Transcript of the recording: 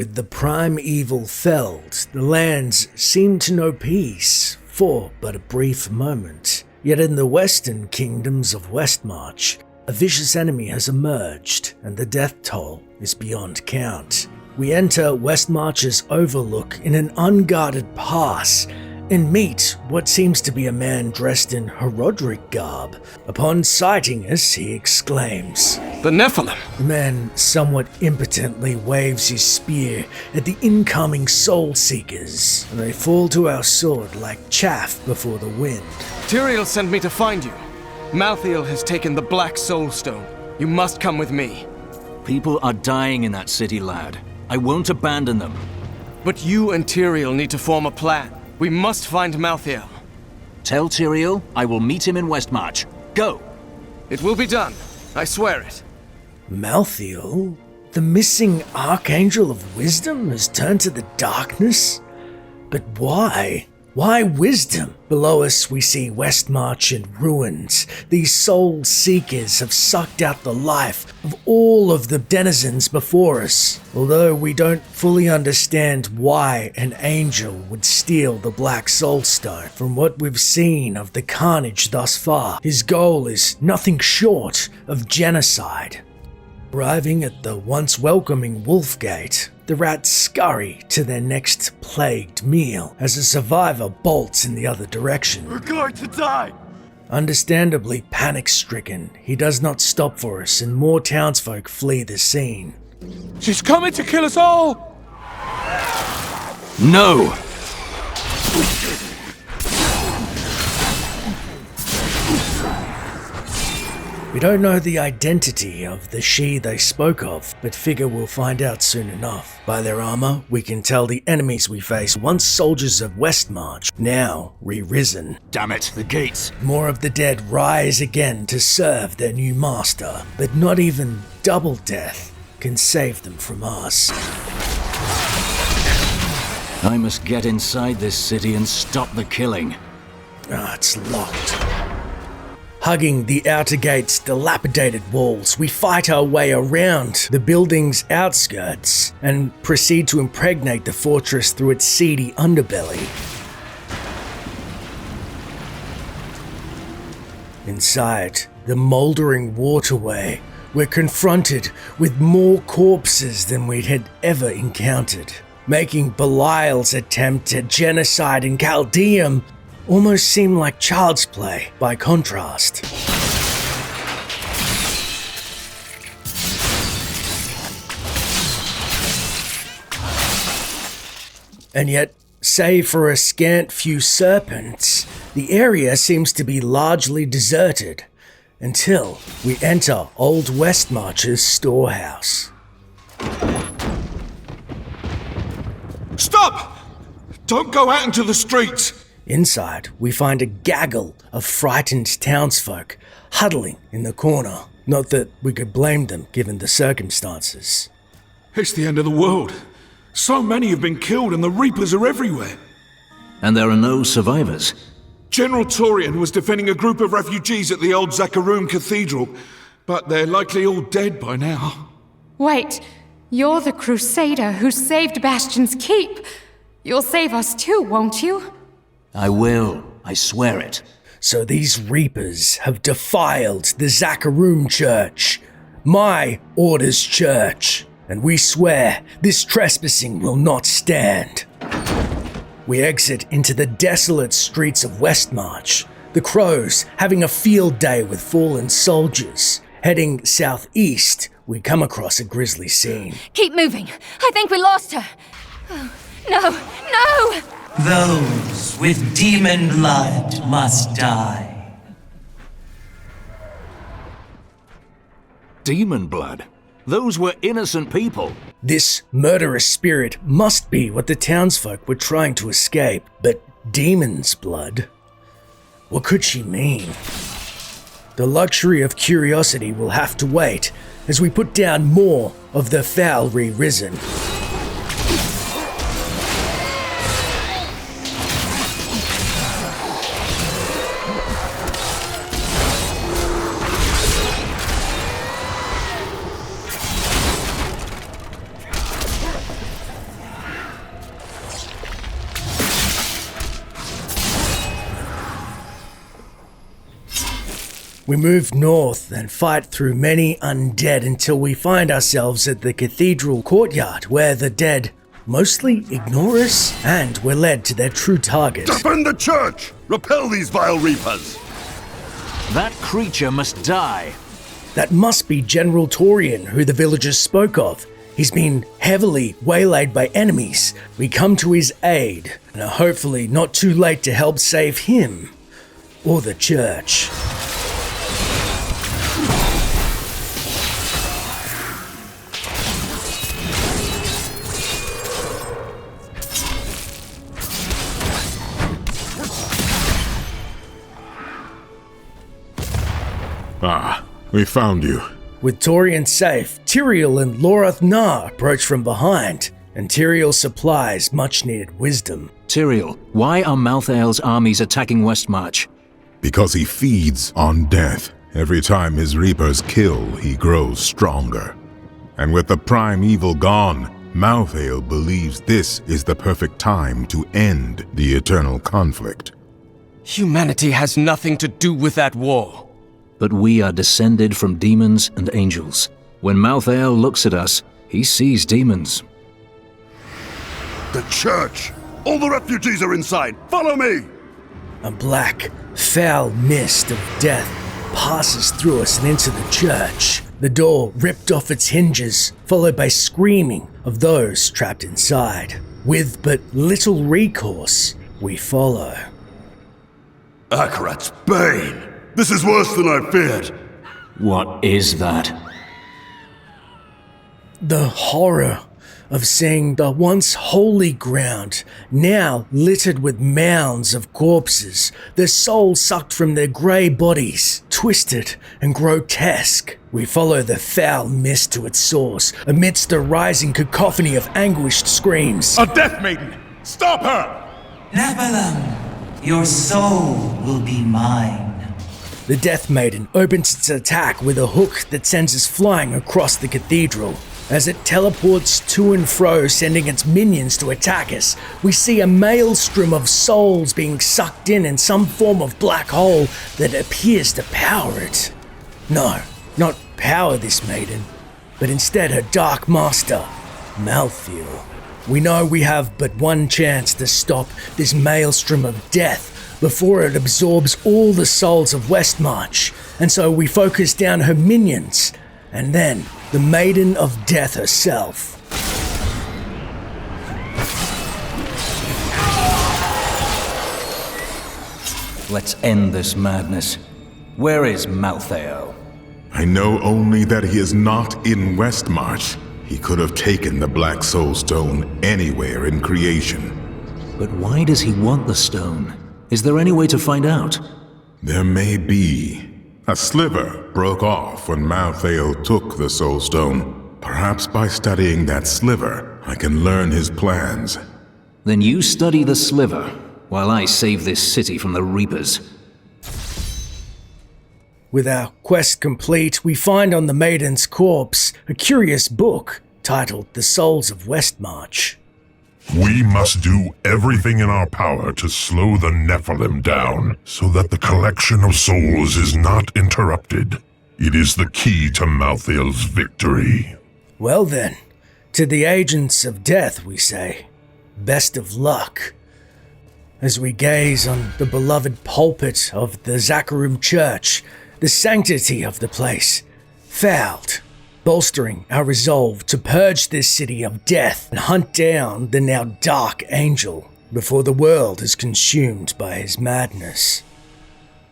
With the primeval felled, the lands seemed to know peace for but a brief moment. Yet in the western kingdoms of Westmarch, a vicious enemy has emerged, and the death toll is beyond count. We enter Westmarch's overlook in an unguarded pass and meet what seems to be a man dressed in Horadric garb. Upon sighting us, he exclaims, "The Nephalem!" The man somewhat impotently waves his spear at the incoming soul seekers, and they fall to our sword like chaff before the wind. "Tyrael sent me to find you. Malthael has taken the Black Soul Stone. You must come with me." People are dying in that city, lad. I won't abandon them. "But you and Tyrael need to form a plan. We must find Malthael." Tell Tyrael I will meet him in Westmarch. Go! "It will be done. I swear it." Malthael? The missing Archangel of Wisdom has turned to the darkness? But why? Why wisdom? Below us we see Westmarch in ruins. These soul seekers have sucked out the life of all of the denizens before us. Although we don't fully understand why an angel would steal the Black Soul Stone, from what we've seen of the carnage thus far, his goal is nothing short of genocide. Arriving at the once welcoming Wolf Gate, the rats scurry to their next plagued meal as a survivor bolts in the other direction. "We're going to die!" Understandably panic-stricken, he does not stop for us and more townsfolk flee the scene. "She's coming to kill us all!" No! We don't know the identity of the she they spoke of, but figure we'll find out soon enough. By their armor, we can tell the enemies we face once soldiers of Westmarch, now re-risen. Damn it, the gates! More of the dead rise again to serve their new master, but not even double death can save them from us. I must get inside this city and stop the killing. It's locked. Hugging the outer gate's dilapidated walls, we fight our way around the building's outskirts and proceed to impregnate the fortress through its seedy underbelly. Inside the mouldering waterway, we're confronted with more corpses than we had ever encountered, making Belial's attempt at genocide in Chaldeum almost seem like child's play by contrast. And yet, save for a scant few serpents, the area seems to be largely deserted until we enter Old Westmarch's storehouse. "Stop! Don't go out into the streets!" Inside, we find a gaggle of frightened townsfolk huddling in the corner. Not that we could blame them given the circumstances. "It's the end of the world. So many have been killed and the Reapers are everywhere." And there are no survivors. General Torion was defending a group of refugees at the old Zakharum Cathedral, but they're likely all dead by now. Wait, you're the Crusader who saved Bastion's Keep. You'll save us too, won't you? I will, I swear it. So these Reapers have defiled the Zakharum Church, my Order's church, and we swear this trespassing will not stand. We exit into the desolate streets of Westmarch, the Crows having a field day with fallen soldiers. Heading southeast, we come across a grisly scene. Keep moving. I think we lost her. Oh, no, no! Those with demon blood must die. Demon blood? Those were innocent people. This murderous spirit must be what the townsfolk were trying to escape, but demon's blood? What could she mean? The luxury of curiosity will have to wait as we put down more of the foul re-risen. We move north and fight through many undead until we find ourselves at the cathedral courtyard where the dead mostly ignore us and we're led to their true target. Defend the church! Repel these vile reapers! That creature must die. That must be General Torion, who the villagers spoke of. He's been heavily waylaid by enemies. We come to his aid and are hopefully not too late to help save him or the church. Ah, we found you. With Torion safe, Tyrael and Lorath Na approach from behind, and Tyrael supplies much-needed wisdom. Tyrael, why are Malthael's armies attacking Westmarch? Because he feeds on death. Every time his reapers kill, he grows stronger. And with the prime evil gone, Malthael believes this is the perfect time to end the eternal conflict. Humanity has nothing to do with that war. But we are descended from demons and angels. When Malthael looks at us, he sees demons. The church! All the refugees are inside! Follow me! A black, foul mist of death passes through us and into the church. The door ripped off its hinges, followed by screaming of those trapped inside. With but little recourse, we follow. Akarat's bane! This is worse than I feared! What is that? The horror of seeing the once holy ground now littered with mounds of corpses, their souls sucked from their grey bodies, twisted and grotesque. We follow the foul mist to its source, amidst a rising cacophony of anguished screams. A death maiden! Stop her! Nephalem, your soul will be mine. The Death Maiden opens its attack with a hook that sends us flying across the cathedral. As it teleports to and fro, sending its minions to attack us, we see a maelstrom of souls being sucked in some form of black hole that appears to power it. No, not power this maiden, but instead her dark master, Malthael. We know we have but one chance to stop this maelstrom of death before it absorbs all the souls of Westmarch, and so we focus down her minions, and then the Maiden of Death herself. Let's end this madness. Where is Malthael? I know only that he is not in Westmarch. He could have taken the Black Soul Stone anywhere in creation. But why does he want the stone? Is there any way to find out? There may be. A sliver broke off when Malthael took the Soul Stone. Perhaps by studying that sliver, I can learn his plans. Then you study the sliver, while I save this city from the Reapers. With our quest complete, we find on the Maiden's corpse a curious book titled The Souls of Westmarch. We must do everything in our power to slow the Nephalem down, so that the collection of souls is not interrupted. It is the key to Malthael's victory. Well then, to the agents of death we say, best of luck. As we gaze on the beloved pulpit of the Zakharum Church, the sanctity of the place, fouled, bolstering our resolve to purge this city of death and hunt down the now dark angel before the world is consumed by his madness.